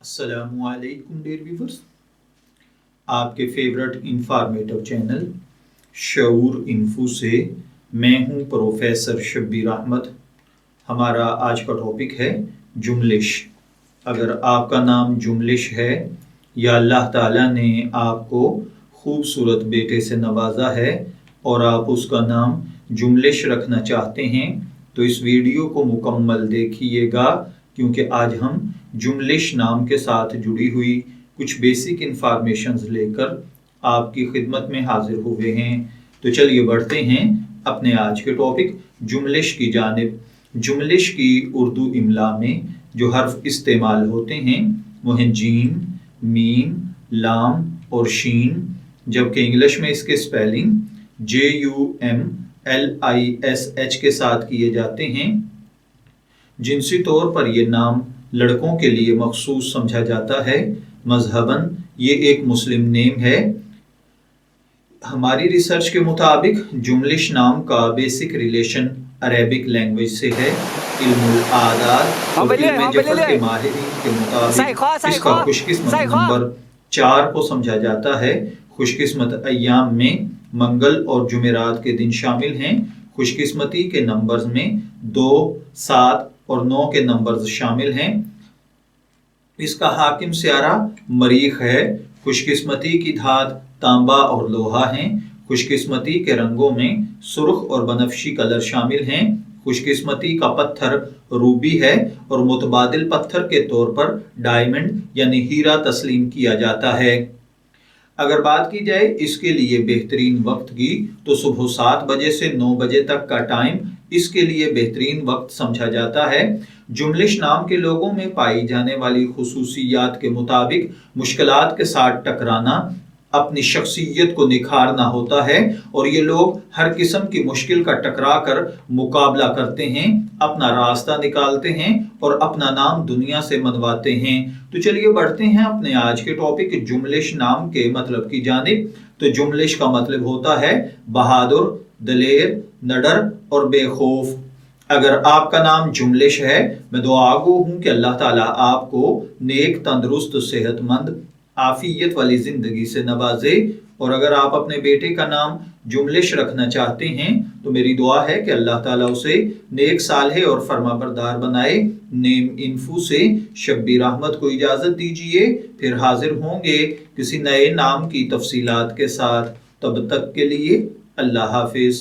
السلام علیکم dear viewers, آپ کے فیورٹ انفارمیٹو چینل شعور انفو سے میں ہوں پروفیسر شبیر احمد۔ ہمارا آج کا ٹاپک ہے جملش۔ اگر آپ کا نام جملش ہے یا اللہ تعالیٰ نے آپ کو خوبصورت بیٹے سے نوازا ہے اور آپ اس کا نام جملش رکھنا چاہتے ہیں تو اس ویڈیو کو مکمل دیکھیے گا، کیونکہ آج ہم جملش نام کے ساتھ جڑی ہوئی کچھ بیسک انفارمیشنز لے کر آپ کی خدمت میں حاضر ہوئے ہیں۔ تو چلیے بڑھتے ہیں اپنے آج کے ٹاپک جملش کی جانب۔ جملش کی اردو املا میں جو حرف استعمال ہوتے ہیں وہ ہیں جیم، میم، لام اور شین، جبکہ انگلش میں اس کے سپیلنگ JUMLISH کے ساتھ کیے جاتے ہیں۔ جنسی طور پر یہ نام لڑکوں کے لیے مخصوص سمجھا جاتا ہے۔ مذہباً یہ ایک مسلم نیم ہے۔ ہماری ریسرچ کے مطابق جملش نام کا بیسک ریلیشن عربک لینگویج سے ہے۔ علم الاعداد اور علم جفر کے ماہرین کے مطابق اس کا خوش قسمت نمبر 4 کو سمجھا جاتا ہے۔ خوش قسمت ایام میں منگل اور جمعرات کے دن شامل ہیں۔ خوش قسمتی کے نمبرز میں 2، 7 اور 9 کے نمبرز شامل ہیں۔ اس کا حاکم سیارہ مریخ ہے۔ خوش قسمتی کی دھات تانبا اور لوہا ہیں۔ خوش قسمتی کے رنگوں میں سرخ اور بنفشی کلر شامل ہیں۔ خوش قسمتی کا پتھر روبی ہے اور متبادل پتھر کے طور پر ڈائمنڈ یعنی ہیرا تسلیم کیا جاتا ہے۔ اگر بات کی جائے اس کے لیے بہترین وقت کی تو صبح 7 بجے سے 9 بجے تک کا ٹائم اس کے لیے بہترین وقت سمجھا جاتا ہے۔ جملش نام کے لوگوں میں پائی جانے والی خصوصیات کے مطابق مشکلات کے ساتھ ٹکرانا، اپنی شخصیت کو نکھارنا ہوتا ہے، اور یہ لوگ ہر قسم کی مشکل کا ٹکرا کر مقابلہ کرتے ہیں، اپنا راستہ نکالتے ہیں اور اپنا نام دنیا سے منواتے ہیں۔ تو چلیے بڑھتے ہیں اپنے آج کے ٹاپک جملش نام کے مطلب کی جانب۔ تو جملش کا مطلب ہوتا ہے بہادر، دلیر، نڈر اور بے خوف۔ اگر آپ کا نام جملش ہے، میں دعا گو ہوں کہ اللہ تعالیٰ آپ کو نیک، تندرست، صحت مند، عافیت والی زندگی سے نوازے۔ اور اگر آپ اپنے بیٹے کا نام جملش رکھنا چاہتے ہیں تو میری دعا ہے کہ اللہ تعالیٰ اسے نیک، صالح اور فرما بردار بنائے۔ نیم انفو سے شبیر احمد کو اجازت دیجیے، پھر حاضر ہوں گے کسی نئے نام کی تفصیلات کے ساتھ۔ تب تک کے لیے اللہ حافظ۔